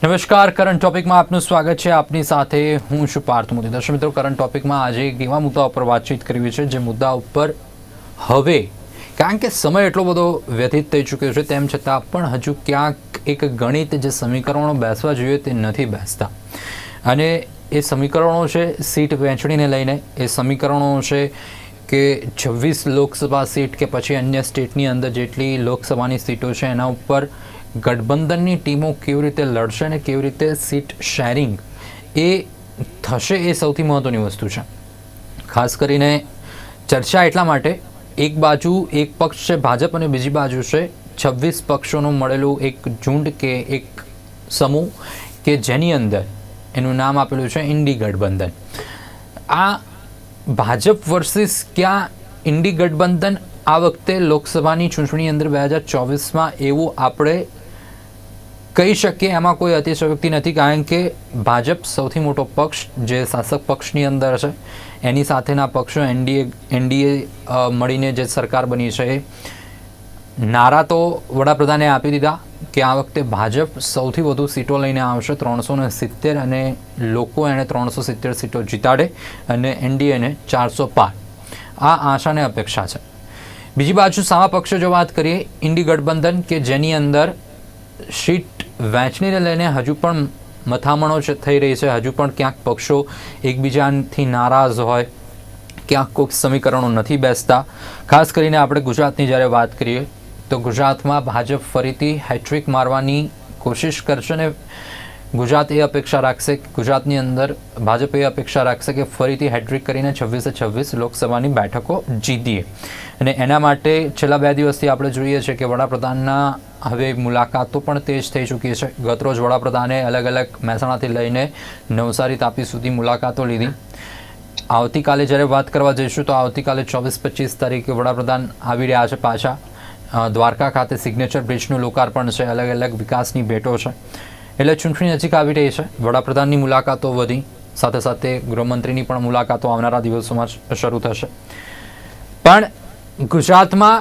નમસ્કાર, કરંટ ટોપિકમાં આપનું સ્વાગત છે. આપની સાથે હું છું પાર્થ મોદી. દર્શક મિત્રો, કરંટ ટોપિકમાં આજે એક એવા મુદ્દા ઉપર વાતચીત કરવી છે જે મુદ્દા ઉપર હવે, કારણ કે સમય એટલો બધો વ્યતીત થઈ ચૂક્યો છે તેમ છતાં પણ હજુ ક્યાંક એક ગણિત જે સમીકરણો બેસવા જોઈએ તે નથી બેસતા. અને એ સમીકરણો છે સીટ વહેંચણીને લઈને, એ સમીકરણો છે કે 26 લોકસભા સીટ કે પછી અન્ય સ્ટેટની અંદર જેટલી લોકસભાની સીટો છે એના ઉપર ગઠબંધનની ટીમો કેવી રીતે લડશે અને કેવી રીતે સીટ શેરિંગ એ થશે, એ સૌથી મહત્ત્વની વસ્તુ છે. ખાસ કરીને ચર્ચા એટલા માટે, એક બાજુ એક પક્ષ છે ભાજપ અને બીજી બાજુ છે 26 પક્ષોનું મળેલું એક ઝુંડ કે એક સમૂહ કે જેની અંદર એનું નામ આપેલું છે ઇન્ડી ગઠબંધન. આ ભાજપ વર્સિસ ક્યાં ઇન્ડી ગઠબંધન આ વખતે લોકસભાની ચૂંટણી અંદર 2024માં એવું આપણે કહી શકીએ, એમાં કોઈ અતિશયોક્તિ નથી. કારણ કે ભાજપ સૌથી મોટો પક્ષ જે શાસક પક્ષની અંદર છે, એની સાથેના પક્ષો એનડીએ મળીને જે સરકાર બની છે, નારા તો વડાપ્રધાને આપી દીધા કે આ વખતે ભાજપ સૌથી વધુ સીટો લઈને આવશે 370, અને લોકો એને 370 સીટો જીતાડે અને એનડીએને 400 પાર. આ આશાને અપેક્ષા છે. બીજી બાજુ સામા પક્ષે જો વાત કરીએ, ઇન્ડી ગઠબંધન કે જેની અંદર સીટ વહેંચણીને લઈને હજુ પણ મથામણો થઈ રહી છે, હજુ પણ ક્યાંક પક્ષો એકબીજાથી નારાજ હોય, ક્યાંક કોઈક સમીકરણો નથી બેસતા. ખાસ કરીને આપણે ગુજરાતની જ્યારે વાત કરીએ તો ગુજરાતમાં ભાજપ ફરીથી હેટ્રિક મારવાની કોશિશ કરશે ને ગુજરાત એ અપેક્ષા રાખશે, ગુજરાતની અંદર ભાજપ એ અપેક્ષા રાખશે કે ફરીથી હેટ્રિક કરીને 26 લોકસભાની બેઠકો જીતીએ. અને એના માટે છેલ્લા 2 દિવસથી આપણે જોઈએ છીએ કે વડાપ્રધાનના હવે મુલાકાતો પણ તેજ થઈ ચૂકી છે. ગતરોજ વડાપ્રધાને અલગ અલગ મહેસાણાથી લઈને નવસારી, તાપી સુધી મુલાકાતો લીધી. આવતીકાલે જ્યારે વાત કરવા જઈશું તો આવતીકાલે 24-25 તારીખે વડાપ્રધાન આવી રહ્યા છે પાછા. દ્વારકા ખાતે સિગ્નેચર બ્રિજનું લોકાર્પણ છે, અલગ અલગ વિકાસની ભેટો છે. એટલે ચૂંટણી નજીક આવી રહી છે, વડાપ્રધાનની મુલાકાતો વધી, સાથે સાથે ગૃહમંત્રીની પણ મુલાકાતો આવનારા દિવસોમાં શરૂ થશે. પણ ગુજરાતમાં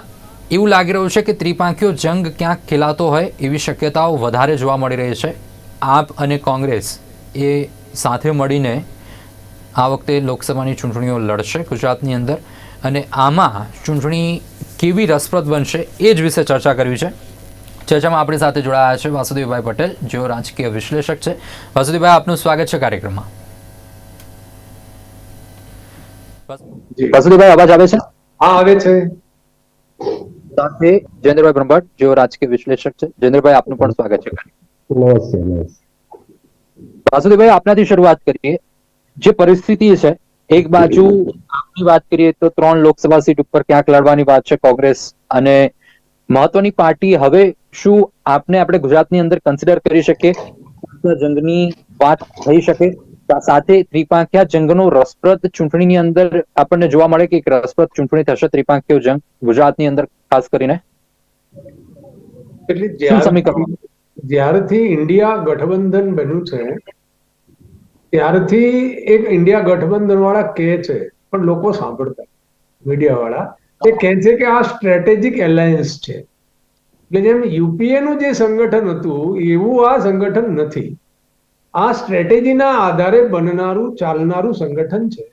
એવું લાગી રહ્યું છે કે ત્રિપાંખીયો જંગ ક્યાંક ખેલાતો હોય એવી શક્યતાઓ વધારે જોવા મળી રહી છે. આપ અને કોંગ્રેસ એ સાથે મળીને આ વખતે લોકસભાની ચૂંટણીઓ લડશે ગુજરાતની અંદર, અને આમાં ચૂંટણી કેવી રસપ્રદ બનશે એ જ વિશે ચર્ચા કરવી છે. ચર્ચામાં આપણી સાથે જોડાયા છે વાસુદેવભાઈ પટેલ, જેઓ રાજકીય વિશ્લેષક છે. વાસુદેવભાઈ, આપનું સ્વાગત છે કાર્યક્રમમાં. વાસુદેવભાઈ, અવાજ આવે છે? હા, આવે છે. સાથે જયેન્દ્રભાઈ બ્રહ્મભટ્ટ, જેઓ રાજકીય વિશ્લેષક છે. જયેન્દ્રભાઈ, આપનું પણ સ્વાગત છે. વાસુદેવભાઈ, આપનાથી શરૂઆત કરીએ. જે પરિસ્થિતિ છે, એક બાજુ આપની વાત કરીએ તો 3 લોકસભા સીટ ઉપર ક્યાંક લડવાની વાત છે કોંગ્રેસ અને મહત્વની પાર્ટી. હવે શું આપણે ગુજરાતની અંદર કન્સિડર કરી શકીએ જંગની વાત થઈ શકે, સાથે ત્રિપાંખિયા જંગનો રસપ્રદ ચૂંટણીની અંદર આપણને જોવા મળે કે એક રસપ્રદ ચૂંટણી થશે ત્રિપાંખિયો જંગ ગુજરાતની અંદર ખાસ કરીને? એટલે જ્યારથી ઇન્ડિયા ગઠબંધન બન્યું છે ત્યારથી એક ઇન્ડિયા ગઠબંધન વાળા કહે છે, પણ લોકો સાંભળતા, મીડિયા વાળા એ કહે છે કે આ સ્ટ્રેટેજિક એલાયન્સ છે. એટલે જેમ યુપીએ નું જે સંગઠન હતું એવું આ સંગઠન નથી. આ સ્ટ્રેટેજીના આધારે બનનારું ચાલનારું સંગઠન છે.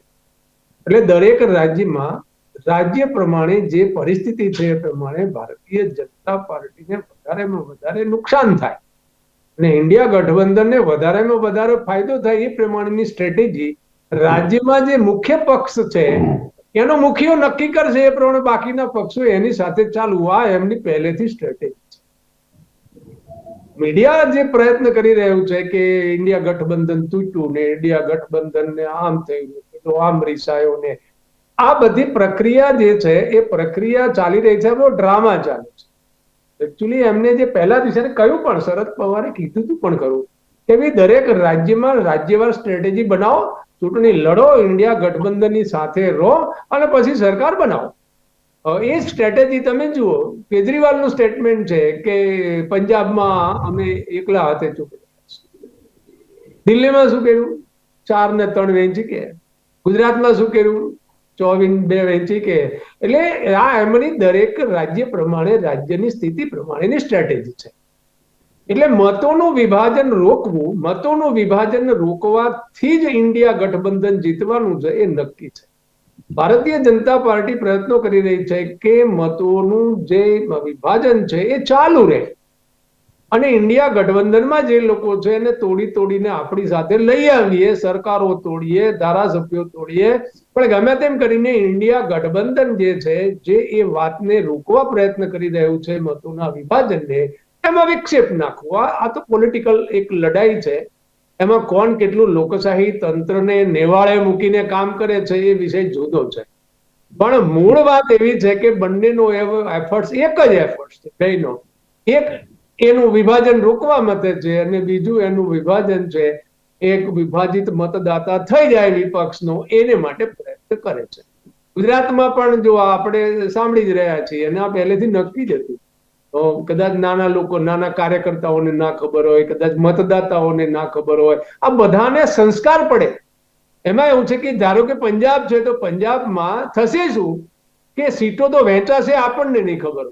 એટલે દરેક રાજ્યમાં રાજ્ય પ્રમાણે જે પરિસ્થિતિ છે એ પ્રમાણે ભારતીય જનતા પાર્ટીને વધારેમાં વધારે નુકસાન થાય અને ઇન્ડિયા ગઠબંધનને વધારેમાં વધારે ફાયદો થાય એ પ્રમાણેની સ્ટ્રેટેજી રાજ્યમાં જે મુખ્ય પક્ષ છે એનો મુખ્ય નક્કી કરશે, એ પ્રમાણે બાકીના પક્ષો એની સાથે ચાલવું, આ એમની પહેલેથી સ્ટ્રેટેજી છે. મીડિયા જે પ્રયત્ન કરી રહ્યું છે કે ઇન્ડિયા ગઠબંધન તૂટ્યું ને ઇન્ડિયા ગઠબંધન ને આમ થયું, તો આમ રીસાયો ને, આ બધી પ્રક્રિયા જે છે એ પ્રક્રિયા ચાલી રહી છે, બહુ ડ્રામા ચાલે છે. એકચ્યુઅલી એમને જે પહેલા દિવસે કહ્યું પણ, શરદ પવારે કીધું હતું પણ ખરું કે ભાઈ દરેક રાજ્યમાં રાજ્યવાર સ્ટ્રેટેજી બનાવો, ચૂંટણી લડો, ઇન્ડિયા ગઠબંધનની સાથે રહો અને પછી સરકાર બનાવો. એ સ્ટ્રેટેજી તમે જુઓ. કેજરીવાલનું સ્ટેટમેન્ટ છે કે પંજાબમાં અમે એકલા હાથે ચૂંટણી, દિલ્હીમાં શું કર્યું, 4 ને 3 વહેંચી કે, ગુજરાતમાં શું કર્યું, 24-2 વહેંચી કે. એટલે આ એમની દરેક રાજ્ય પ્રમાણે રાજ્યની સ્થિતિ પ્રમાણેની સ્ટ્રેટેજી છે. એટલે મતોનું વિભાજન રોકવાથી જ ઇન્ડિયા ગઠબંધન જીતવાનું છે એ નક્કી છે. ભારતીય જનતા પાર્ટી પ્રયત્નો કરી રહી છે કે મતોનું જે વિભાજન છે એ ચાલુ રહે અને ઇન્ડિયા ગઠબંધનમાં જે લોકો છે એને તોડીને આપણી સાથે લઈ આવીએ, સરકારો તોડીએ, ધારાસભ્યો તોડીએ, પણ ગમે તેમ કરીને ઇન્ડિયા ગઠબંધન જે એ વાતને રોકવા પ્રયત્ન કરી રહ્યું છે, મતોના વિભાજનને, એમાં વિક્ષેપ નાખવા. આ તો પોલિટિકલ એક લડાઈ છે. એમાં કોણ કેટલું લોકશાહી તંત્રને નેવાળે મૂકીને કામ કરે છે એ વિષય જુદો છે. પણ મૂળ વાત એવી છે કે બંનેનો એફર્ટ એક જ એફર્ટ છે બેનો. એક એનું વિભાજન રોકવા માટે છે અને બીજું એનું વિભાજન છે એક વિભાજિત મતદાતા થઈ જાય વિપક્ષનો એને માટે પ્રયત્ન કરે છે. ગુજરાતમાં પણ જો આપણે સાંભળી જ રહ્યા છીએ અને આ પહેલેથી નક્કી જ હતું. કદાચ નાના લોકો, નાના કાર્યકર્તાઓને ના ખબર હોય, કદાચ મતદાતાઓને ના ખબર હોય, આ બધાને સંસ્કાર પડે. એમાં એવું છે કે ધારો કે પંજાબ છે તો પંજાબમાં થશે શું કે સીટો તો વહેંચાશે, આપણને નહીં ખબર.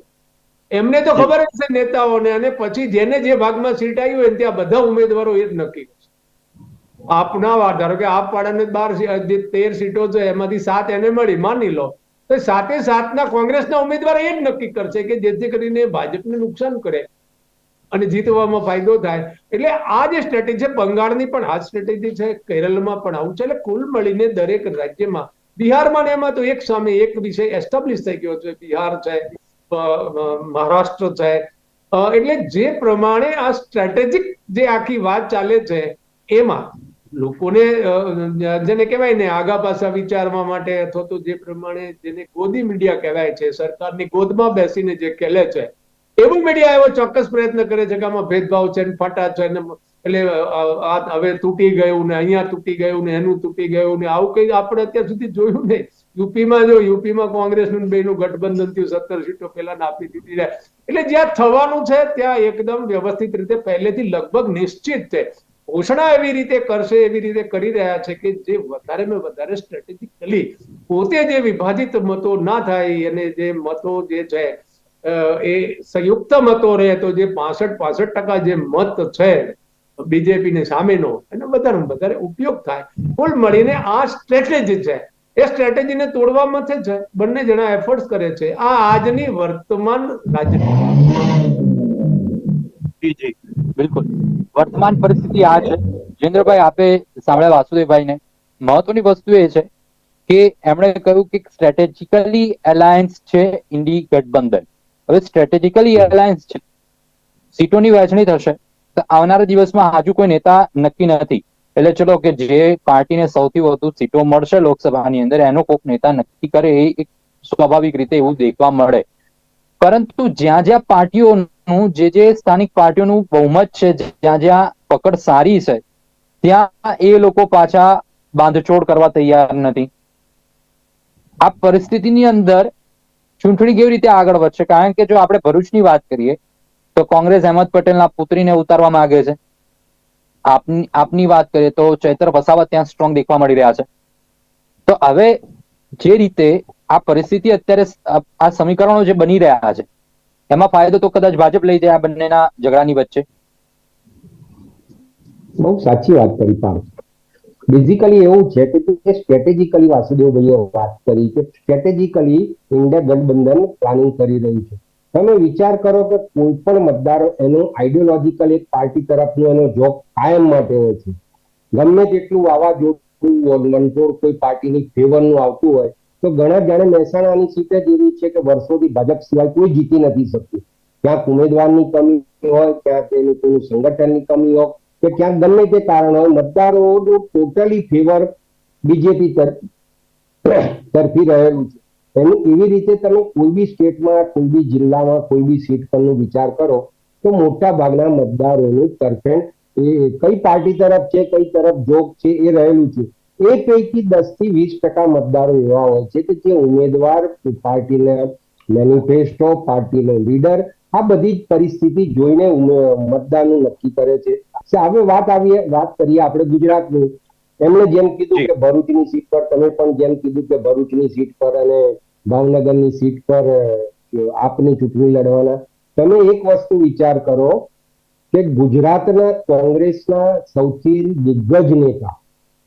એમને તો ખબર જ છે નેતાઓને, અને પછી જેને જે ભાગમાં સીટ આવી હોય ત્યાં બધા ઉમેદવારો એ જ નક્કી કરશે. આપના વાર ધારો કે આપ પાડાને 13 સીટો છે એમાંથી 7 એને મળી, માની લો, તો 7 કોંગ્રેસના ઉમેદવાર એ જ નક્કી કરશે કે જેથી કરીને ભાજપને નુકસાન કરે અને જીતવામાં ફાયદો થાય. એટલે આ જે સ્ટ્રેટેજી છે, બંગાળની પણ આ સ્ટ્રેટેજી છે, કેરળમાં પણ આવું છે. એટલે કુલ મળીને દરેક રાજ્યમાં, બિહારમાં ને એમાં તો એક સામે એક વિષય એસ્ટાબ્લિશ થઈ ગયો છે. બિહાર છે, મહારાષ્ટ્ર છે. એટલે જે પ્રમાણે આ સ્ટ્રેટેજિક જે આખી વાત ચાલે છે એમાં લોકોને જેને કહેવાય ને આગા પાછા વિચારવા માટે, અથવા તો જે પ્રમાણે જેને ગોદી મીડિયા કહેવાય છે, સરકારની ગોદમાં બેસીને જે ખેલે છે, એવું મીડિયા એવો ચોક્કસ પ્રયત્ન કરે છે કે આમાં ભેદભાવ છે, ફાટા છે, એટલે હવે તૂટી ગયું ને અહીંયા તૂટી ગયું ને એનું તૂટી ગયું ને આવું કઈ આપણે અત્યાર સુધી જોયું નહીં. યુપીમાં કોંગ્રેસનું બેનું ગઠબંધન થયું, 17 સીટો પેલા આપી દીધી છે. એટલે જ્યાં થવાનું છે ત્યાં એકદમ વ્યવસ્થિત રીતે પહેલેથી લગભગ નિશ્ચિત છે. ઘોષણા એવી રીતે કરશે, એવી રીતે કરી રહ્યા છે કે જે વધારેમાં વધારે સ્ટ્રેટેજિકલી પોતે જે વિભાજિત મતો ના થાય અને જે મતો જે છે એ સંયુક્ત મતો રહે, તો જે 65% જે મત છે બીજેપી ને સામેનો, એનો વધારે ઉપયોગ થાય. કુલ મળીને આ સ્ટ્રેટેજી છે. એ સ્ટ્રેટેજીને તોડવામાં છે બંને જણા એફર્ટ્સ કરે છે. આ આજની વર્તમાન જી બિલકુલ, વર્તમાન પરિસ્થિતિ આ છે. જયેન્દ્રભાઈ, આપે સાંભળ્યા વાસુદેવભાઈને. મહત્વની વસ્તુ એ છે કે એમણે કહ્યું કે સ્ટ્રેટેજિકલી એલાયન્સ છે ઇન્ડી ગઠબંધન. હવે સ્ટ્રેટેજિકલી એલાયન્સ છે, સીટોની વહેંચણી થશે, તો આવનારા દિવસમાં હજુ કોઈ નેતા નક્કી નથી. એટલે ચલો કે જે પાર્ટીને સૌથી વધુ સીટો મળશે લોકસભાની અંદર એનો કોઈક નેતા નક્કી કરે, એ એક સ્વાભાવિક રીતે એવું દેખવા મળે. પરંતુ જ્યાં જ્યાં પાર્ટીઓનું જે સ્થાનિક પાર્ટીઓનું બહુમત છે, જ્યાં પકડ સારી છે, ત્યાં એ લોકો પાછા બાંધછોડ કરવા તૈયાર નથી. આ પરિસ્થિતિની અંદર ચૂંટણી કેવી રીતે આગળ વધશે? કારણ કે જો આપણે ભરૂચની વાત કરીએ તો કોંગ્રેસ અહેમદ પટેલના પુત્રીને ઉતારવા માંગે છે. આપની વાત કરીએ તો ચૈત્ર વસાવા ત્યાં સ્ટ્રોંગ દેખવા મળી રહ્યા છે. તો હવે જે રીતે આ પરિસ્થિતિ અત્યારે આ સમીકરણો જે બની રહ્યા છે, એમાં ફાયદો તો કદાચ ભાજપ લઈ જાય આ બંનેના ઝઘડાની વચ્ચે. બહુ સાચી વાત કરી પાર્થ. બેઝિકલી એવું છે કે સ્ટ્રેટેજિકલી વાસુદેવભાઈએ વાત કરી કે સ્ટ્રેટેજિકલી ઇન્ડિયા ગઠબંધન પ્લાનિંગ કરી રહ્યું છે. તમે વિચાર કરો કે કોઈ પણ મતદાર એનો આઈડિયોલોજીકલ એક પાર્ટી તરફનો એનો જોગ કાયમ માટે હોય છે. ગમે તેટલું વાવાઝોડું વંટોળ કોઈ પાર્ટીની ફેવરનું આવતું હોય તો ઘણા જાણે મહેસાણાની સીટ જ એવી છે કે વર્ષોથી ભાજપ સિવાય કોઈ જીતી નથી શકતું. ક્યાંક ઉમેદવારની કમી હોય, ક્યાંક એનું કોઈનું સંગઠનની કમી હોય, કે ક્યાંક ગમે તે કારણ હોય, મતદારોનું ટોટલી ફેવર બીજેપી તરફી રહેલું છે. એનું એવી રીતે તમે કોઈ બી સ્ટેટમાં, કોઈ બી જિલ્લામાં, કોઈ બી સીટ પરનો વિચાર કરો તો મોટા ભાગના મતદારોનું તરફેણ એ કઈ પાર્ટી તરફ છે, કઈ તરફ જોગ છે એ રહેલું છે. એ પૈકી 10 થી 20% મતદારો એવા હોય છે કે જે ઉમેદવાર, પાર્ટીને મેનિફેસ્ટો, પાર્ટીનો લીડર, આ બધી પરિસ્થિતિ જોઈને મતદાનનું નક્કી કરે છે. હવે વાત કરીએ આપણે ગુજરાતની. એમણે જેમ કીધું કે ભરૂચની સીટ પર, તમે પણ જેમ કીધું કે ભરૂચની સીટ પર અને ભાવનગરની સીટ પર આપની ચૂંટણી લડવાના. તમે એક વસ્તુ વિચાર કરો કે ગુજરાતના કોંગ્રેસના સૌથી દિગ્ગજ નેતા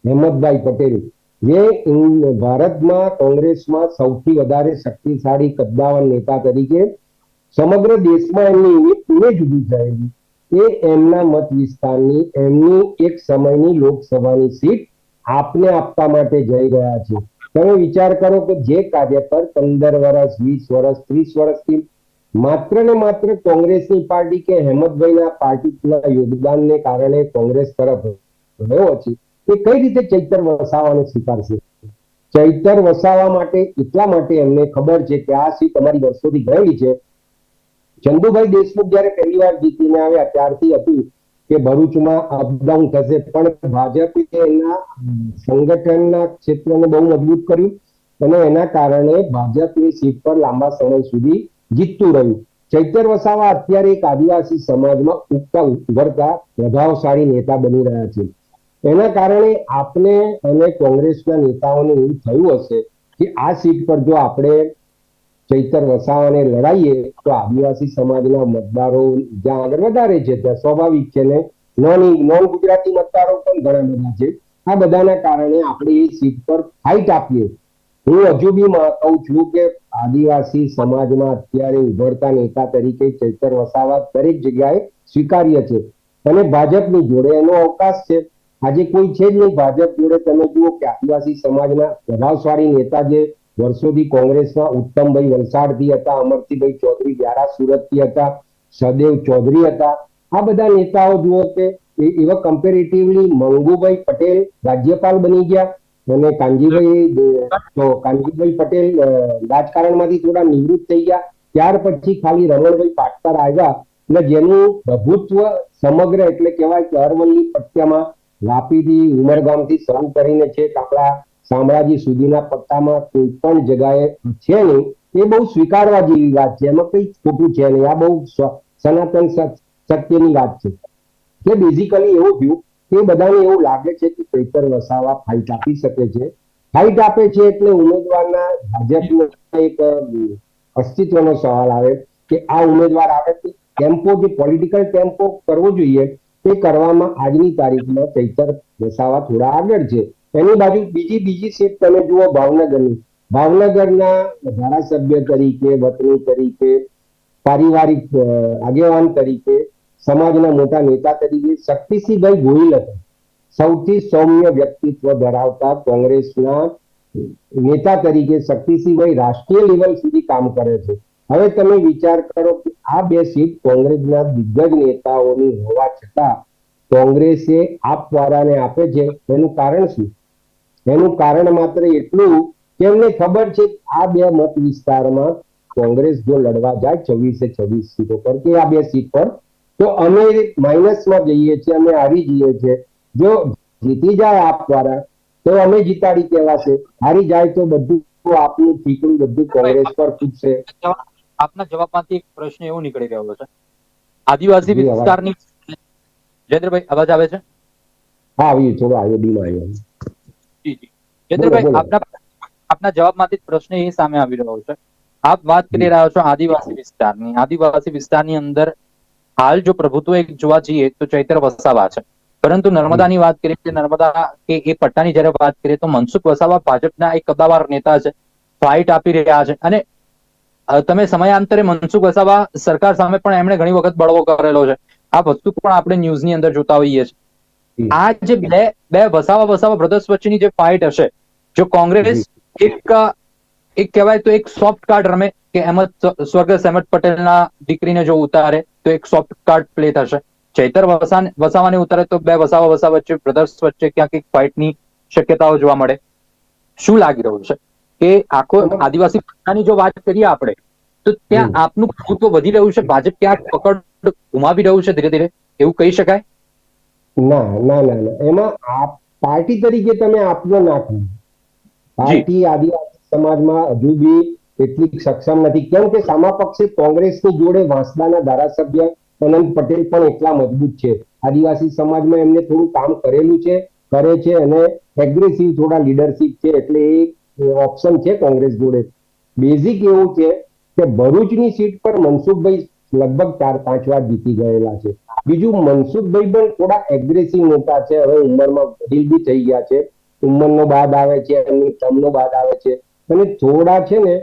હેમંતભાઈ પટેલ, જે ભારતમાં કોંગ્રેસમાં સૌથી વધારે શક્તિશાળી કદ્દાવર નેતા તરીકે સમગ્ર દેશમાં એમની ઇમેજ ઊભી થયેલી, એ એમના મત વિસ્તારની એમની એક સમયની લોકસભાની સીટ આપને આપવા માટે જઈ રહ્યા છે. તમે વિચાર કરો કે જે કાર્યકર 15 વર્ષ, 20 વર્ષ, 30 વર્ષથી માત્ર ને માત્ર કોંગ્રેસની પાર્ટી કે હેમંતભાઈના પાર્ટીના યોગદાનને કારણે કોંગ્રેસ તરફ ગયો છે, એ કઈ રીતે ચૈતર વસાવાને સ્વીકારશે? ચૈતર વસાવા માટે એટલા માટે એમને ખબર છે કે આ સીટ અમારી વર્ષોથી ગયેલી છે. ચંદુભાઈ દેશમુખ જયારે પહેલી વાર જીતીને આવ્યા ત્યારથી હતું કે ભરૂચમાં અપડાઉન થશે, પણ ભાજપે એના સંગઠનના ક્ષેત્રને બહુ મજબૂત કર્યું અને એના કારણે ભાજપની સીટ પર લાંબા સમય સુધી જીતતું રહ્યું. ચૈતર વસાવા અત્યારે એક આદિવાસી સમાજમાં ઉભરતા પ્રભાવશાળી નેતા બની રહ્યા છે. એના કારણે આપને અને કોંગ્રેસના નેતાઓને એવું થયું હશે કે આ સીટ પર જો આપણે ચૈતર વસાવાને લડાઈએ તો આદિવાસી સમાજના મતદારો જ્યાં આગળ વધારે છે ત્યાં સ્વાભાવિક છે ને નોન ગુજરાતી મતદારો પણ ઘણા બધા છે. આ બધાના કારણે આપણે એ સીટ પર ફાઇટ આપીએ. હું હજુ બી કહું છું કે આદિવાસી સમાજમાં અત્યારે ઉભરતા નેતા તરીકે ચૈતર વસાવા દરેક જગ્યાએ સ્વીકાર્ય છે અને ભાજપની જોડે એનો અવકાશ છે. આજે કોઈ છે જ નહીં ભાજપ જોડે. તમે જુઓ કે આદિવાસી સમાજના પ્રભાવશાળી નેતા જે વર્ષોથી કોંગ્રેસમાં ઉત્તમભાઈ વલસાડથી હતા, અમરસિંહભાઈ ચૌધરી વ્યારા સુરતથી હતા, સદેવ ચૌધરી હતા. આ બધા નેતાઓ જુઓ કે એવા કમ્પેરેટિવલી મંગુભાઈ પટેલ રાજ્યપાલ બની ગયા અને કાનજીભાઈ પટેલ રાજકારણમાંથી થોડા નિવૃત્ત થઈ ગયા. ત્યાર પછી ખાલી રમણભાઈ પાટકર આવ્યા એટલે જેનું પ્રભુત્વ સમગ્ર એટલે કહેવાય કે અરવલ્લી પટ્ટામાં વાપીથી ઉમરગામથી શરૂ કરીને છે આપણા શામળાજી સુધીના પટ્ટામાં કોઈ પણ જગ્યાએ છે નહીં. એ બહુ સ્વીકારવા જેવી વાત છે, એમાં કઈ ખોટું છે નહીં. આ બહુ સનાતન સત્યની વાત છે. એટલે બેઝિકલી એવું થયું કે બધાને એવું લાગે છે કે ચૈતર વસાવા ફાઇટ આપી શકે છે. ફાઇટ આપે છે એટલે ઉમેદવારના ભાજપનો એક અસ્તિત્વનો સવાલ આવે કે આ ઉમેદવાર આવે તો ટેમ્પો જે પોલિટિકલ ટેમ્પો કરવો જોઈએ તે કરવામાં આજની તારીખમાં ચૈતર વસાવા થોડા આગળ છે. એની બાજુ બીજી સીટ તમે જુઓ ભાવનગરની. ભાવનગરના ધારાસભ્ય તરીકે, વતની તરીકે, પારિવારિક આગેવાન તરીકે, સમાજના મોટા નેતા તરીકે શક્તિસિંહભાઈ ગોહિલ હતા. સૌથી સૌમ્ય વ્યક્તિત્વ ધરાવતા કોંગ્રેસના નેતા તરીકે શક્તિસિંહભાઈ રાષ્ટ્રીય લેવલ સુધી કામ કરે છે. હવે તમે વિચાર કરો કે આ બે સીટ કોંગ્રેસના દિગ્ગજ નેતાઓની હોવા છતાં કોંગ્રેસે આપવાળાને આપે છે. એનું કારણ શું? એનું કારણ માત્ર એટલું કે એમને ખબર છે આ બે મત વિસ્તારમાં કોંગ્રેસ જો લડવા જાય 26 સીટો પર કે આ બે સીટ પર તો અમે માઇનસમાં જઈએ છીએ, અમે હારી જઈએ છીએ. જો જીતી જાય આપવાળા તો અમે જીતાડી કહેવાશે, હારી જાય તો બધું આપનું ઠીકડું બધું કોંગ્રેસ પર કૂદશે. આપના જવાબમાંથી એક પ્રશ્ન એવો નીકળી રહ્યો છે, આદિવાસી વિસ્તારની જયેન્દ્રભાઈ અવાજ આવે છે? હા, આવ્યું, થોડો આવ્યો, ડીમ આવ્યો. જયેન્દ્રભાઈ આપના જવાબમાંથી પ્રશ્ન એ સામે આવી રહ્યો છે. આપ વાત કરી રહ્યા છો આદિવાસી વિસ્તારની. આદિવાસી વિસ્તારની અંદર હાલ જો પ્રભુત્વ જોવા જઈએ તો ચૈતર વસાવા છે, પરંતુ નર્મદાની વાત કરીએ તો નર્મદા કે એ પટ્ટાની જયારે વાત કરીએ તો મનસુખ વસાવા ભાજપના એક કદ્દાવર નેતા છે, ફાઇટ આપી રહ્યા છે. અને તમે સમયાંતરે મનસુખ વસાવા સરકાર સામે પણ એમણે ઘણી વખત બળવો કરેલો છે. આ વસ્તુ પણ આપણે ન્યૂઝની અંદર જોતા હોઈએ છીએ. આ જે બે વસાવા બ્રધર્સ વચ્ચેની જે ફાઇટ હશે, જો કોંગ્રેસ એક કહેવાય તો એક સોફ્ટ કાર્ડ રમે કે સ્વર્ગસ્થ અહેમદ પટેલના દીકરીને જો ઉતારે તો એક સોફ્ટ કાર્ડ પ્લે થશે. ચૈતર વસાવાને ઉતારે તો બે વસાવા વચ્ચે બ્રધર્સ વચ્ચે ક્યાંક એક ફાઇટની શક્યતાઓ જોવા મળે. શું લાગી રહ્યું છે કે આખો આદિવાસી પટ્ટાની જો વાત કરીએ આપણે તો ત્યાં આપનું પ્રભુત્વ વધી રહ્યું છે, ભાજપ ક્યાંક પકડ ગુમાવી રહ્યું છે ધીરે ધીરે, એવું કહી શકાય? ના, એમાં પાર્ટી તરીકે તમે આપનો નાખો. પાર્ટી આદિવાસી સમાજમાં હજુ બી એટલી સક્ષમ નથી, કેમ કે સામા પક્ષે કોંગ્રેસની જોડે વાંસદાના ધારાસભ્ય અનંત પટેલ પણ એટલા મજબૂત છે. આદિવાસી સમાજમાં એમને થોડું કામ કરેલું છે, કરે છે અને એગ્રેસિવ થોડા લીડરશિપ છે, એટલે એ ઓપ્શન છે કોંગ્રેસ જોડે. બેઝિક એવું છે કે ભરૂચની સીટ પર મનસુખભાઈ લગભગ 4-5 વાર જીતી ગયેલા છે. બીજું મનસુખભાઈ પણ થોડા એગ્રેસિવ મોટા છે, હવે ઉંમરમાં વડીલ બી થઈ ગયા છે, ઉંમરનો બાદ આવે છે, એમની ટર્મનો બાદ આવે છે, અને થોડા છે ને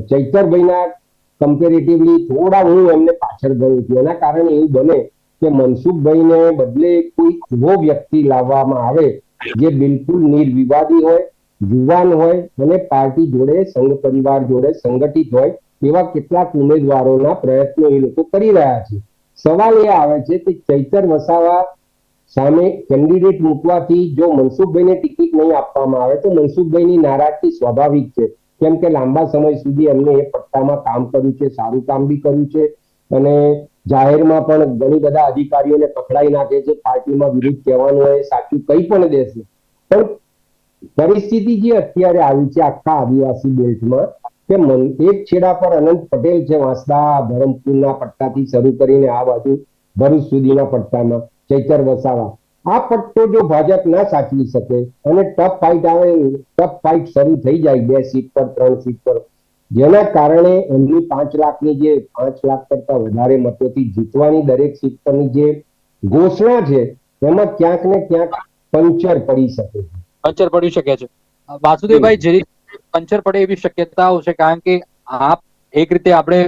ચૈતરભાઈના કમ્પેરેટિવલી થોડા હું એમને પાછળ ગયું છું. એના કારણે એવું બને કે મનસુખભાઈને બદલે કોઈ એવો વ્યક્તિ લાવવામાં આવે જે બિલકુલ નિર્વિવાદી હોય, યુવાન હોય અને પાર્ટી જોડે, સંઘ પરિવાર જોડે સંગઠિત હોય, એવા કેટલાક ઉમેદવારોના પ્રયત્નો એ લોકો કરી રહ્યા છે. સવાલ એ આવે છે કે ચૈતર વસાવા સામે કેન્ડિડેટ મૂકવાથી જો મનસુખભાઈને ટિકિટ નહીં આપવામાં આવે તો મનસુખભાઈની નારાજગી સ્વાભાવિક છે, કેમ કે લાંબા સમય સુધી એમને એ પટ્ટામાં કામ કર્યું છે, સારું કામ બી કર્યું છે, અને જાહેરમાં પણ ઘણી બધા અધિકારીઓને પકડાઈ નાખે છે, પાર્ટીમાં વિરુદ્ધ કહેવાનું હોય સાચું કંઈ પણ દેશે. પણ પરિસ્થિતિ જે અત્યારે આવી છે આખા આદિવાસી બેલ્ટમાં કે એક છેડા પર અનંત પટેલ છે, વાંસદા ધરમપુરના પટ્ટાથી શરૂ કરીને આ બાજુ ભરૂચ સુધીના પટ્ટામાં ચૈતર વસાવા, આ પટ્ટો જો ભાજપ ના સાચવી શકે અને ટફ ફાઇટ આવે, ટફ ફાઇટ શરૂ થઈ જાય 2 સીટ પર 3 સીટ પર, જેના કારણે એમની 5 લાખની જે 5 લાખ કરતા વધારે મતોથી જીતવાની દરેક સીટ પરની જે ઘોષણા છે એમાં ક્યાંક ને ક્યાંક પંચર પડી શકે છે. પંચર પડી શકે છે. વાસુદેવભાઈ, જે રીતે પંચર પડે એવી શક્યતાઓ છે, કારણ કે આપ એક રીતે આપણે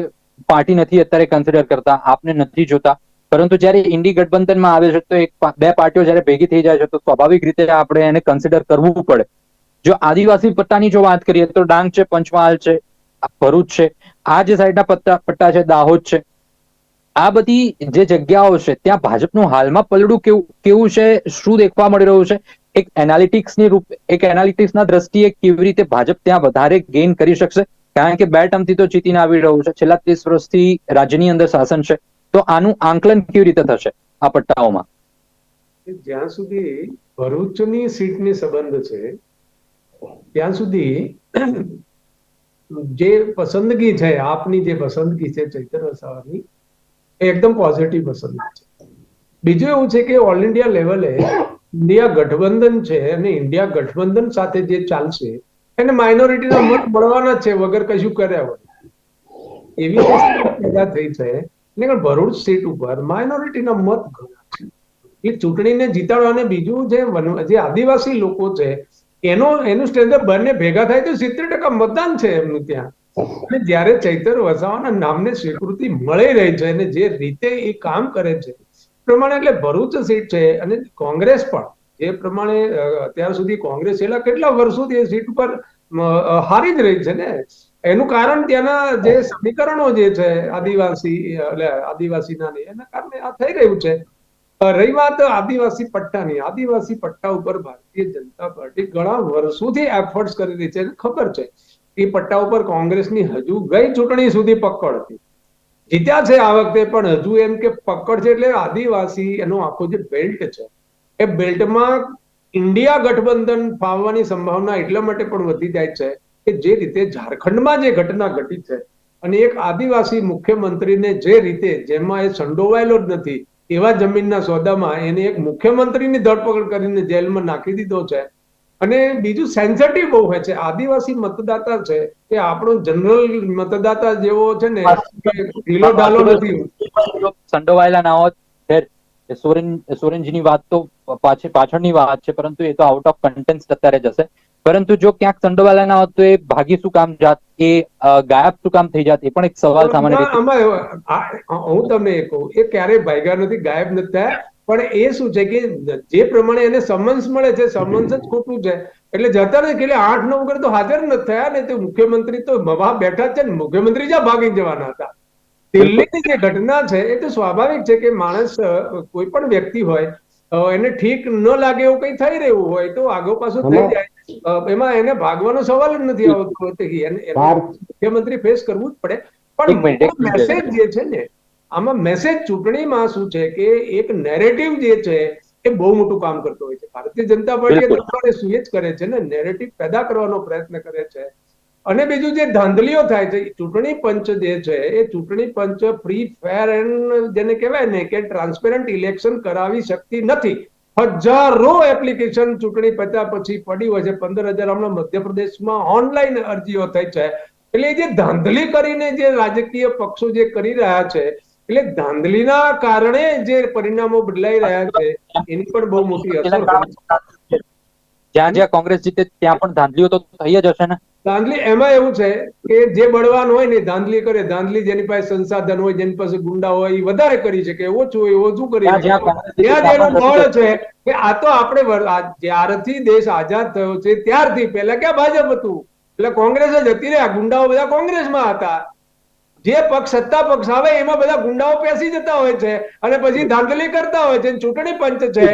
પાર્ટી નથી અત્યારે કન્સિડર કરતા, આપને નથી જોતા, પરંતુ જ્યારે ઇન્ડી ગઠબંધનમાં આવે છે તો બે પાર્ટીઓ જ્યારે ભેગી થઈ જાય છે તો સ્વાભાવિક રીતે આપણે એને કન્સિડર કરવું પડે. જો આદિવાસી પટ્ટાની જો વાત કરીએ તો ડાંગ છે, પંચમહાલ છે, ભરૂચ છે, આ જે સાઈડના પટ્ટા છે, દાહોદ છે, આ બધી જે જગ્યાઓ છે ત્યાં ભાજપનું હાલમાં પલડું કેવું છે, શું દેખવા મળી રહ્યું છે? એક એનાલિટિક્સના દ્રષ્ટિએ કેવી રીતે ભાજપ ત્યાં વધારે ગેઇન કરી શકશે? કારણ કે 2 ટર્મથી તો જીતીને આવી રહ્યું છે, છેલ્લા 30 વર્ષથી રાજ્યની અંદર શાસન છે, તો આનું આંકલન કેવી રીતે થશે આ પટ્ટાઓમાં? જ્યાં સુધી ભરૂચની સીટની સંબંધ છે ત્યાં સુધી જે પસંદગી છે, આપની જે પસંદગી છે ચૈતર વસાવાની, એ એકદમ પોઝિટિવ પસંદગી છે. બીજું એવું છે કે ઓલ ઇન્ડિયા લેવલે ઇન્ડિયા ગઠબંધન છે અને ઇન્ડિયા ગઠબંધન સાથે જે ચાલશે એને માઇનોરિટીના મત મળવાના છે વગર કશું કર્યા હોય એવી પેદા થઈ છે. એટલે ભરૂચ સીટ ઉપર માઇનોરિટીના મત ઘણા છે. એ ચૂંટણીને જીતાડવાને બીજું જે આદિવાસી લોકો છે એનું સ્ટેન્ડઅપ બંને ભેગા થાય તો 70% મતદાન છે એમનું ત્યાં. અને જ્યારે ચૈતર વસાવાના નામને સ્વીકૃતિ મળી રહી છે અને જે રીતે એ કામ કરે છે પ્રમાણે, એટલે ભરૂચ સીટ છે અને કોંગ્રેસ પણ જે પ્રમાણે અત્યાર સુધી કોંગ્રેસ છેલ્લા કેટલા વર્ષોથી એ સીટ ઉપર હારી જ રહી છે ને, એનું કારણ ત્યાંના જે સમીકરણો જે છે આદિવાસીના એના કારણે આ થઈ રહ્યું છે. રહી વાત આદિવાસી પટ્ટાની, આદિવાસી પટ્ટા ઉપર ભારતીય જનતા પાર્ટી ઘણા વર્ષોથી એફર્ટ્સ કરી રહી છે. ખબર છે એ પટ્ટા ઉપર કોંગ્રેસની હજુ ગઈ ચૂંટણી સુધી પકડ હતી, જીત્યા છે આ વખતે, પણ હજુ એમ કે પકડ છે. એટલે આદિવાસી એનો આખો જે બેલ્ટ છે એ બેલ્ટમાં ઇન્ડિયા ગઠબંધન ફાવવાની સંભાવના એટલા માટે પણ વધી જાય છે કે જે રીતે ઝારખંડમાં જે ઘટના ઘટી છે અને એક આદિવાસી મુખ્યમંત્રીને જે રીતે, જેમાં એ સંડોવાયેલો જ નથી એવા જમીનના સોદામાં એને એક મુખ્યમંત્રીની ધરપકડ કરીને જેલમાં નાખી દીધો છે. અને બીજું સેન્સિટિવ બહુ હોય છે, આદિવાસી મતદાતા છે એ આપણો જનરલ મતદાતા જેવો છે ને ઢીલો ઢાલો નથી. સંડોવાયેલા ના હોત, સોરેનજીની વાત તો પાછળની વાત છે, પરંતુ એ તો આઉટ ઓફ કન્ટેન્સ અત્યારે જશે. પરંતુ જો ક્યાંક સંડોવાયેલા ના હોત તો એ ભાગી શું કામ જાત, એ ગાયબ શું કામ થઈ જાત, એ પણ એક સવાલ સામાન્ય રીતે. હું તમને એ કહું, એ ક્યારેય ભાગ્યા નથી, ગાયબ નથી થયા. પણ એ શું છે કે જે પ્રમાણે એને સમન્સ મળે છે, સમન્સ જ ખોટું છે એટલે જતા નથી. એટલે 8-9 વગર તો હાજર નથી થયા ને. તો મુખ્યમંત્રી તો બેઠા છે ને, મુખ્યમંત્રી જ્યાં ભાગી જવાના હતા. દિલ્હીની જે ઘટના છે એ તો સ્વાભાવિક છે કે માણસ, કોઈ પણ વ્યક્તિ હોય, એને ઠીક ન લાગે એવું કઈ થઈ રહ્યું હોય તો આગો પાછું થઈ જાય, એમાં એને ભાગવાનો સવાલ જ નથી આવતો. મુખ્યમંત્રી ફેસ કરવું જ પડે. પણ મેસેજ જે છે ને આમાં, મેસેજ ચૂંટણીમાં શું છે કે એક નેરેટિવ જે છે એ બહુ મોટું કામ કરતો હોય છે. ભારતીય જનતા પાર્ટી શું જ કરે છે ને, નેરેટિવ પેદા કરવાનો પ્રયત્ન કરે છે. અને બીજું જે ધાંધલીઓ થાય છે, ચૂંટણી પંચ જે છે એ ચૂંટણી પંચ ફ્રી, ફેર એન્ડ જેને કહેવાય ને કે ટ્રાન્સપેરન્ટ ઇલેક્શન કરાવી શકતી નથી. હજારો એપ્લિકેશન ચૂંટણી પત્યા પછી પડી હોય છે. 15,000 હમણાં મધ્યપ્રદેશમાં ઓનલાઈન અરજીઓ થઈ છે. એટલે જે ધાંધલી કરીને જે રાજકીય પક્ષો જે કરી રહ્યા છે એટલે ધાંધલીના કારણે જે પરિણામો બદલાઈ રહ્યા છે એની પણ બહુ મોટી અસર હોય. જ્યાં જ્યાં કોંગ્રેસ જીતે ત્યાં પણ ધાંધલીઓ તો થઈ જ હશે ને. ધાંધલી એમાં એવું છે કે જે બળવાન હોય ને ધાંધલી કરે, ધાંધલી જેની પાસે સંસાધન હોય, જેની પાસે ગુંડા હોય એ વધારે કરી શકે, ઓછું હોય ઓછું કરી જ્યાં શકે. જ્યાં કોંગ્રેસ જીતે ત્યાં ત્યાં જેનો પણ બળ નથી. છે કે આ તો આપણે જ્યારથી દેશ આઝાદ થયો છે ત્યારથી, પહેલા ક્યાં ભાજપ હતું, એટલે કોંગ્રેસ જ હતી ને. આ ગુંડાઓ બધા કોંગ્રેસમાં હતા. જે પક્ષ સત્તા પક્ષ આવે એમાં બધા ગુંડાઓ પેસી જતા હોય છે અને પછી ધાંધલી કરતા હોય છે. ચૂંટણી પંચ છે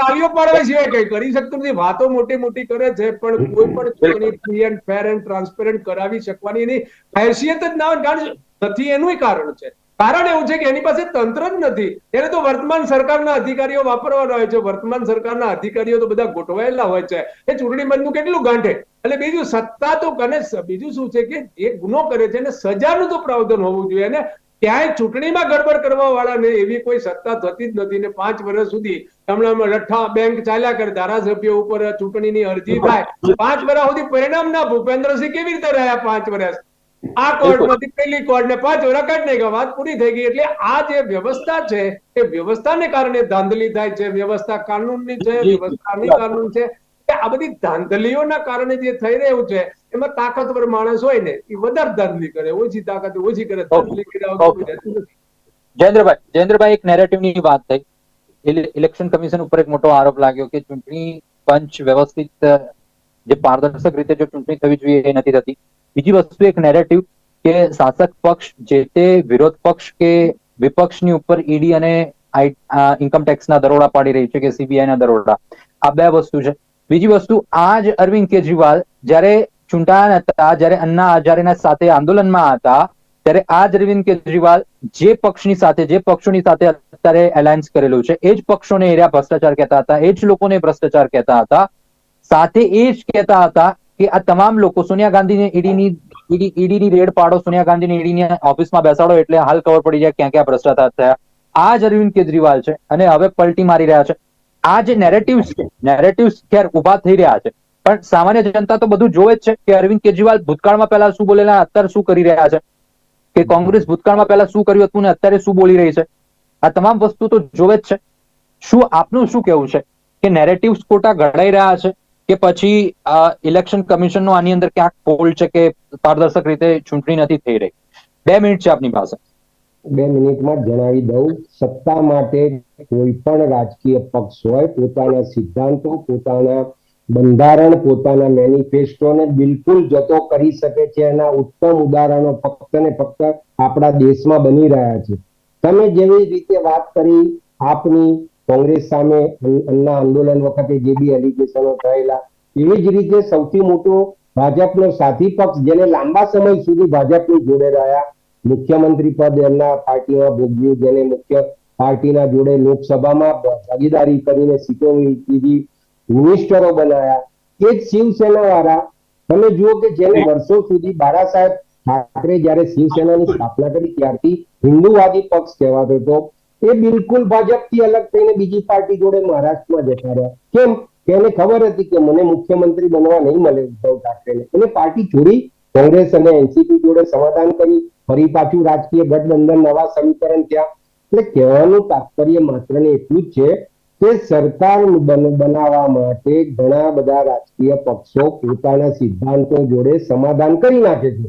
તાળીઓ પાડવા સિવાય કઈ કરી શકતું નથી. વાતો મોટી મોટી કરે છે પણ કોઈ પણ ચૂંટણી free and fair and transparent કરાવી શકવાની એની હેસિયત જ ના હોય. કારણ નથી એનું કારણ છે. કારણ એવું છે કે એની પાસે તંત્ર જ નથી. એને તો વર્તમાન સરકારના અધિકારીઓ વાપરવાના હોય છે. વર્તમાન સરકારના અધિકારીઓ તો બધા ગોઠવાયેલા હોય છે. એ ચૂંટણી પંચનું કેટલું ગાંઠે. એટલે બીજું સત્તા તો અને બીજું શું છે કે એ ગુનો કરે છે એને સજાનું તો પ્રાવધાન હોવું જોઈએ. અને ક્યાંય ચૂંટણીમાં ગડબડ કરવા વાળાને એવી કોઈ સત્તા થતી જ નથી ને 5 વર્ષ સુધી હમણાં લઠ્ઠા બેંક ચાલ્યા કરે. ધારાસભ્ય ઉપર ચૂંટણીની અરજી થાય, 5 વર્ષ સુધી પરિણામ ના. ભૂપેન્દ્રસિંહ કેવી રીતે રહ્યા 5 વર્ષ? આ કોર્ટમાંથી પેલી કોર્ટ ને 5 વર્ષ કાઢી નાખ્યા, વાત પૂરી થઈ ગઈ. એટલે આ જે વ્યવસ્થા છે એ વ્યવસ્થાને કારણે ધાંધલી થાય છે. વ્યવસ્થા કાનૂનની છે, વ્યવસ્થા કાનૂન છે. આ બધી ધાંધલીઓના કારણે જે થઈ રહ્યું છે એમાં તાકાતવર માણસ હોય ને એ વધારે ધાંધલી કરે, ઓછી તાકાત ઓછી કરે. ધાંધલી કર્યા વગર કોઈ રહેતું નથી. જયેન્દ્રભાઈ એક નેરેટિવની વાત થઈ. ઇલેક્શન કમિશન ઉપર એક મોટો આરોપ લાગ્યો કે ચૂંટણી પંચ વ્યવસ્થિત જે પારદર્શક રીતે જો ચૂંટણી થવી જોઈએ એ નથી થતી. બીજી વસ્તુ એક નેરેટિવ કે શાસક પક્ષ જે તે વિરોધ પક્ષ કે વિપક્ષની ઉપર ઈડી અને ઇન્કમ ટેક્સના દરોડા પાડી રહી છે કે સીબીઆઈ ના દરોડા. આ બે વસ્તુ છે. બીજી વસ્તુ, આ જ અરવિંદ કેજરીવાલ જયારે ચૂંટાયા હતા, જયારે અન્ના હઝારેના સાથે આંદોલનમાં હતા, ત્યારે આ જ અરવિંદ કેજરીવાલ જે પક્ષની સાથે, જે પક્ષોની સાથે અત્યારે એલાયન્સ કરેલું છે એ જ પક્ષોને એરિયા ભ્રષ્ટાચાર કહેતા હતા, એ જ લોકોને ભ્રષ્ટાચાર કહેતા હતા. સાથે એ જ કહેતા હતા કે આ તમામ લોકો સોનિયા ગાંધીને ઈડીની રેડ પાડો, સોનિયા ગાંધીને ઈડીની ઓફિસમાં બેસાડો એટલે હાલ ખબર પડી જાય ક્યાં ક્યાં ભ્રષ્ટાચાર થયા. આ જ અરવિંદ કેજરીવાલ છે અને હવે પલટી મારી રહ્યા છે. આ જે નેરેટિવ્સ ખેર ઉભા થઈ રહ્યા છે, પણ સામાન્ય જનતા તો બધું જોવે જ છે કે અરવિંદ કેજરીવાલ ભૂતકાળમાં પહેલા શું બોલેલા, અત્યારે શું કરી રહ્યા છે, કે કોંગ્રેસ ભૂતકાળમાં પહેલા શું કર્યું હતું ને અત્યારે શું બોલી રહી છે. આ તમામ વસ્તુ તો જોવે જ છે. શું આપનું શું કેવું છે કે નેરેટિવ્સ ખોટા ઘડાઈ રહ્યા છે કે પછી ઇલેક્શન કમિશનનો આની અંદર ક્યાંક ફોલ્ટ છે કે પારદર્શક રીતે ચૂંટણી નથી થઈ રહી? 2 મિનિટ છે આપની પાસે. 2 મિનિટમાં જણાવી દઉં. સત્તા માટે કોઈ પણ રાજકીય પક્ષ હોય પોતાના સિદ્ધાંતો, પોતાના બંધારણ, પોતાના મેનિફેસ્ટોને બિલકુલ જતો કરી શકે છે. એના ઉત્તમ ઉદાહરણો ફક્ત ને ફક્ત આપણા દેશમાં બની રહ્યા છે. તમે જેવી રીતે વાત કરી આપની કોંગ્રેસ સામે અન્ના આંદોલન વખતે જે બી એલિગેશનો થયેલા, એવી જ રીતે સૌથી મોટો ભાજપનો સાથી પક્ષ જેને લાંબા સમય સુધી ભાજપની જોડે રહ્યા, મુખ્યમંત્રી પદ એમના પાર્ટીમાં ભોગ્યું, જેને મુખ્ય પાર્ટીના જોડે લોકસભામાં ભાગીદારી કરીને સીટો લીધી, મિનિસ્ટરો બનાયા, એ જ શિવસેના વાળા. તમે જુઓ કે જેને વર્ષો સુધી બાળા સાહેબ ઠાકરે જયારે શિવસેનાની સ્થાપના કરી ત્યારથી હિન્દુવાદી પક્ષ કહેવાતો હતો, એ બિલકુલ ભાજપથી અલગ થઈને બીજી પાર્ટી જોડે મહારાષ્ટ્રમાં જતા રહ્યા. કેમ? કે એને ખબર હતી કે મને મુખ્યમંત્રી બનવા નહીં મળે ઉદ્ધવ ઠાકરેને. એને પાર્ટી છોડી કોંગ્રેસ અને એનસીપી જોડે સમાધાન કરી, ફરી પાછું રાજકીય ગઠબંધન, નવા સમીકરણ થયા. એટલે કહેવાનું તાત્પર્ય માત્ર ને એટલું જ છે કે સરકાર બનાવવા માટે ઘણા બધા રાજકીય પક્ષો પોતાના સિદ્ધાંતો જોડે સમાધાન કરી નાખે છે.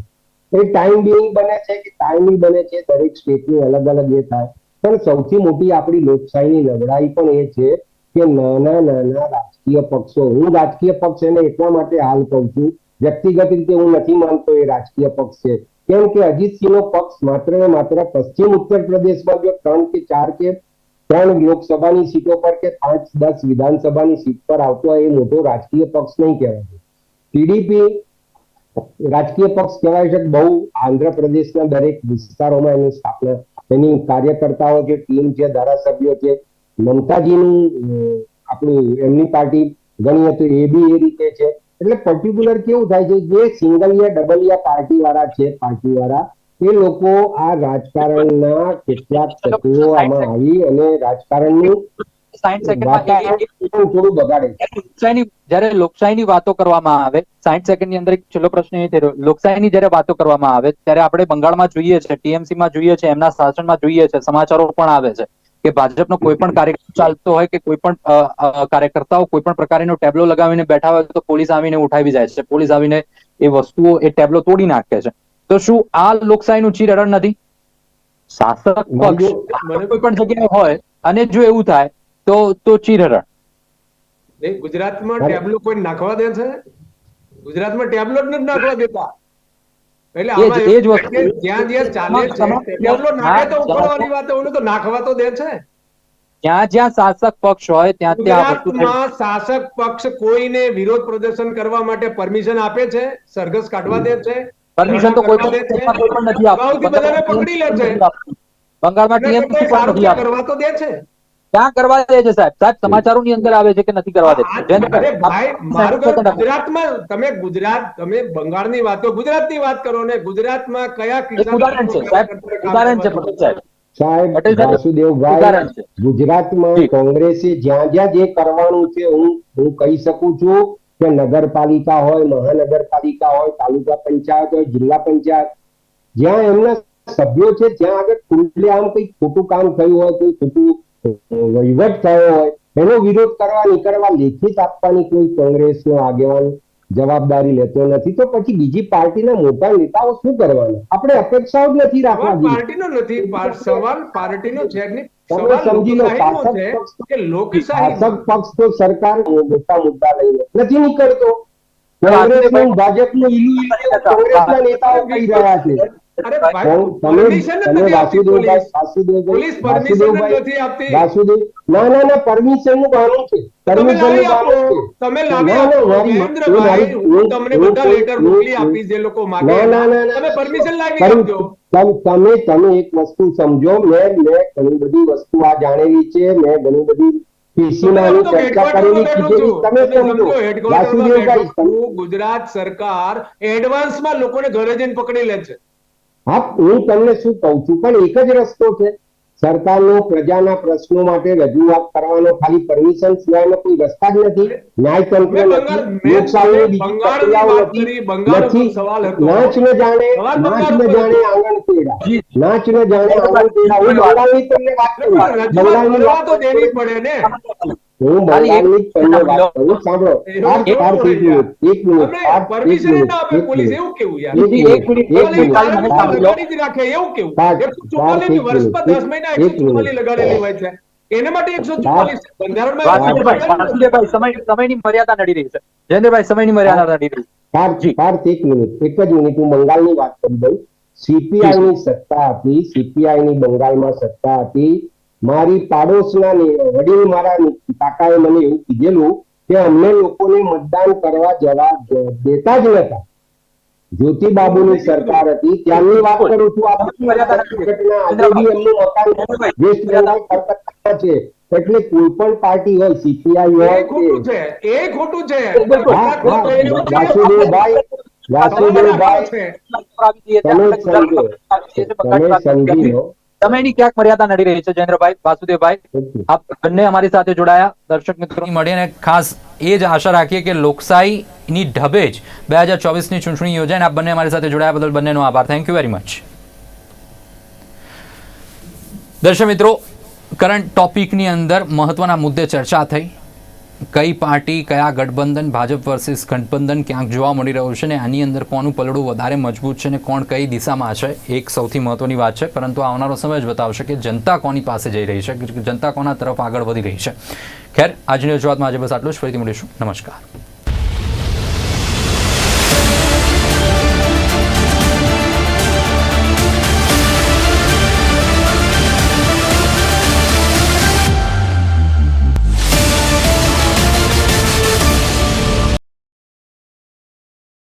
એ ટાઈમ બિંગ બને છે કે ટાઈમિંગ બને છે, દરેક સ્ટેટની અલગ અલગ એ થાય. પણ સૌથી મોટી આપણી લોકશાહીની નબળાઈ પણ એ છે કે નાના નાના રાજકીય પક્ષો, હું રાજકીય પક્ષ એને એટલા માટે હાલ કહું છું, વ્યક્તિગત રીતે હું નથી માનતો એ રાજકીય પક્ષ છે. કેમ કે અજીતસિંહનો પક્ષ માત્ર ને માત્ર પશ્ચિમ ઉત્તર પ્રદેશમાં જો 3 કે 4 કે 3 લોકસભાની સીટો પર કે 5-10 વિધાનસભાની સીટ પર આવતો હોય એ મોટો રાજકીય પક્ષ નહીં કહેવાય. ટીડીપી રાજકીય પક્ષ કહેવાય છે. બહુ આંધ્રપ્રદેશના દરેક વિસ્તારોમાં એની સ્થાપના, એની કાર્યકર્તાઓ છે, ટીમ છે, ધારાસભ્યો છે. મમતાજીનું આપણું એમની પાર્ટી ગણીએ તો એ બી એ રીતે છે. એટલે પર્ટિક્યુલર કેવું થાય છે, જે સિંગલિયા ડબલિયા પાર્ટી વાળા છે, પાર્ટી વાળા એ લોકો આ રાજકારણના કેટલાક તત્વો આમાં આવી અને રાજકારણનું 60 સેકન્ડમાં વાતાવરણ થોડું બગાડે છે. જ્યારે લોકશાહીની વાતો કરવામાં આવે 60 સેકન્ડની અંદર એક છેલ્લો પ્રશ્ન એ થયો, લોકશાહીની જ્યારે વાતો કરવામાં આવે ત્યારે આપણે બંગાળમાં જોઈએ છે, ટીએમસીમાં જોઈએ છે, એમના શાસનમાં જોઈએ છે, સમાચારો પણ આવે છે કે ભાજપનો કોઈ પણ કાર્યક્રમ ચાલતો હોય કે કોઈ પણ કાર્યકર્તાઓ કોઈ પણ પ્રકારનો ટેબ્લો લગાવીને બેઠા હોય તો પોલીસ આવીને ઉઠાવી જાય છે, પોલીસ આવીને એ વસ્તુઓ એ ટેબ્લો તોડી નાખે છે. તો શું આ લોકશાહીનું ચીરહરણ નથી? શાસક પક્ષ કોઈ પણ જગ્યાએ હોય અને જો એવું થાય તો ચીરહરણ. ગુજરાતમાં ટેબ્લો કોઈ નાખવા દે છે? ગુજરાતમાં ટેબ્લો જ નથી નાખવા દેતા. એટલે આમાં એ જ એવું વસ્તુ. છે કે જ્યાં જ્યાં ચાલે છે ટેબ્લો નાખે તો ઉપાડવાની વાત, ઓલું તો નાખવા તો દે છે. જ્યાં જ્યાં શાસક પક્ષ હોય ત્યાં ત્યાં આ વસ્તુ થાય. ગુજરાતમાં શાસક પક્ષ કોઈને વિરોધ પ્રદર્શન કરવા માટે પરમિશન આપે છે? સરઘસ કાઢવા દે છે? પરમિશન તો કોઈ કરવા દે છે? પણ નથી અગાઉથી બધાને પકડી લે છે. બંગાળમાં એના ટીએમસી કરતા પણ સારું નથી છે, આપતું. કરવા તો દે છે. ક્યાં કરવા દે છે સાહેબ? સાહેબ સમાચારોની અંદર આવે છે કે નથી કરવા દે. અરે ભાઈ, મારું કહ્યું ગુજરાતમાં તમે બંગાળની વાતો ગુજરાતની વાત કરો ને. ગુજરાતમાં કયા એક ઉદાહરણ છે સાહેબ, ઉદાહરણ છે પટેલ સાહેબ. સાહેબ પટેલ સાહેબ, વાસુદેવભાઈ, ઉદાહરણ છે. ગુજરાતમાં જી. કોંગ્રેસે જ્યાં જ્યાં જે કરવાનું છે હું કહી શકું છું કે નગરપાલિકા હોય, મહાનગરપાલિકા હોય, તાલુકા પંચાયત હોય, જિલ્લા પંચાયત, જ્યાં એમના સભ્યો છે ત્યાં આગળ ખુલ્લેઆમ કંઈક ખોટું કામ થયું હોય, કોઈ ખોટું વહીવટ થયો હોય, એનો વિરોધ કરવા નીકળવા, લેખિત આપવાની કોઈ કોંગ્રેસનો આગેવાન જવાબદારી લેતો નથી, તો પછી બીજી પાર્ટીના મોટા નેતાઓ શું કરવાના? આપણે અપેક્ષાઓ જ નથી રાખવા સવાલ જોઈએ. પાર્ટીનો નથી, સવાલ પાર્ટીનો છે જ નહીં. તમે સવાલ સમજી લો, લોકશાહીનો શાસક છે પક્ષ કે લોકશાહીમાં શાસક પક્ષ તો સરકાર મોટા મુદ્દા લઈને નથી નીકળતો. કોંગ્રેસનું ભાજપનું કોંગ્રેસના નેતાઓ કહી રહ્યા છે. અરે ભાઈ, તમે પરમિશન જ તમે નથી આપતી વાસુદેવભાઈ પોલીસ પરમિશન જ નથી આપતી. વાસુદેવ ના પરમિશન નું બહાનું છે. તમે પરમિશન નું લાવી બહાનું આપો, છે. તમે લાવી ના, આપો ના, મહેન્દ્રભાઈ, હું તમને બધા લેટર મોકલી આપીશ જે લોકો માગે. તમે પરમિશન લાવી આપજો. તમે એક વસ્તુ સમજો, મેં ઘણી બધી વસ્તુ આ જાણેલી છે, મેં ઘણી બધી પીસીમાં હું તો ચર્ચા હેડક્વાર્ટરમાં કરેલી બેઠો કીધેલી, છું. તમે તમે સમજો. સમજો, હેડક્વાર્ટરમાં વાસુદેવભાઈ, બેઠો છું. ગુજરાત સરકાર એડવાન્સમાં લોકોને ઘરે જઈને પકડી લે છે. હા, હું તમને શું કહું છું, પણ એક જ રસ્તો છે. સરકારનો પ્રજાના પ્રશ્નો માટે રજૂઆત કરવાનો ખાલી પરમિશન સિવાયનો કોઈ રસ્તા જ નથી. ન્યાયતંત્ર મેં નથી, લોકશાહીની બીજી બંગાળની પ્રક્રિયાઓ વાત નથી. કરી, બંગાળ ઉપર નથી. સવાલ હતો. નાચ ન જાણે સવાલ નાચ બંગાળ ન ઉપર જાણે હતો. આંગણ તેડા, નાચ ન જાણે આંગણ તેડા. હું બંગાળની તમને વાત કરું, રજૂઆત બંગાળની કરવા વાત તો કરું. દેવી પડે ને. હું બંગાળની જ તમને વાત કરું. સાંભળો, એવું પાર્થ, કેવું એક હોય મિનિટ, એક મિનિટ, તમને પાર્થ, એક પરમિશન જ મિનિટ, ના આપે એક પોલીસ, મિનિટ. એવું કેવું યાર? એક મિનિટ, ખાલી તારે મને તો સાંભળો. લગાડી જ રાખે એવું કેવું? પાર્થ, 144 એક વર્ષમાં મિનિટ, 10 મહિના એક 144 મિનિટ. લગાડેલી હોય છે. એને માટે 144 બંધારણમાં વાસુદેવભાઈ, સમયની મર્યાદા નડી રહી છે. જયેન્દ્રભાઈ, સમયની મર્યાદા નડી રહી છે. પાર્થ, એક મિનિટ, એક જ મિનિટ, હું બંગાળની વાત કરી દઉં. સીપીઆઈ ની સત્તા હતી, સીપીઆઈ ની બંગાળમાં સત્તા હતી. મારી પાડોશના વડીલ મારા કાકાએ મને એવું કીધેલું કે અમને લોકોને મતદાન કરવા જવા દેતા જ નતા. જ્યોતિબાબુની સરકાર હતી ત્યારની વાત કરું છું. આ ઘટના આજે બી એમનું મકાન વેસ્ટ બેંગોલ કલકત્તામાં છે. એટલે કોઈ પણ પાર્ટી હોય, સીપીઆઈ હોય એ ખોટું છે, એ ખોટું છે. વાસુદેવભાઈ, વાસુદેવભાઈ, તમે સમજો, તમે સમજી લો. સમયની ક્યાંક મર્યાદા નડી રહી છે. જયેન્દ્રભાઈ, વાસુદેવભાઈ, આપ બંને અમારી સાથે જોડાયા. દર્શક મિત્રો મળીને ખાસ એ જ આશા રાખીએ કે લોકશાહીની ઢબે જ 2024ની ચૂંટણી યોજાય. આપ બંને અમારી સાથે જોડાયા બદલ બંનેનો આભાર. Thank you very much. દર્શક મિત્રો, કરંટ ટોપિકની અંદર મહત્વના મુદ્દે ચર્ચા થઈ. કઈ પાર્ટી, કયા ગઠબંધન, ભાજપ વર્સિસ ગઠબંધન ક્યાંક જોવા મળી રહ્યું છે ને આની અંદર કોનું પલડું વધારે મજબૂત છે ને કોણ કઈ દિશામાં છે, એક સૌથી મહત્વની વાત છે. પરંતુ આવનારો સમય જ બતાવશે કે જનતા કોની પાસે જઈ રહી છે, જનતા કોના તરફ આગળ વધી રહી છે. ખેર, આજની રજૂઆતમાં આજે બસ આટલું જ. ફરીથી મળીશું. નમસ્કાર.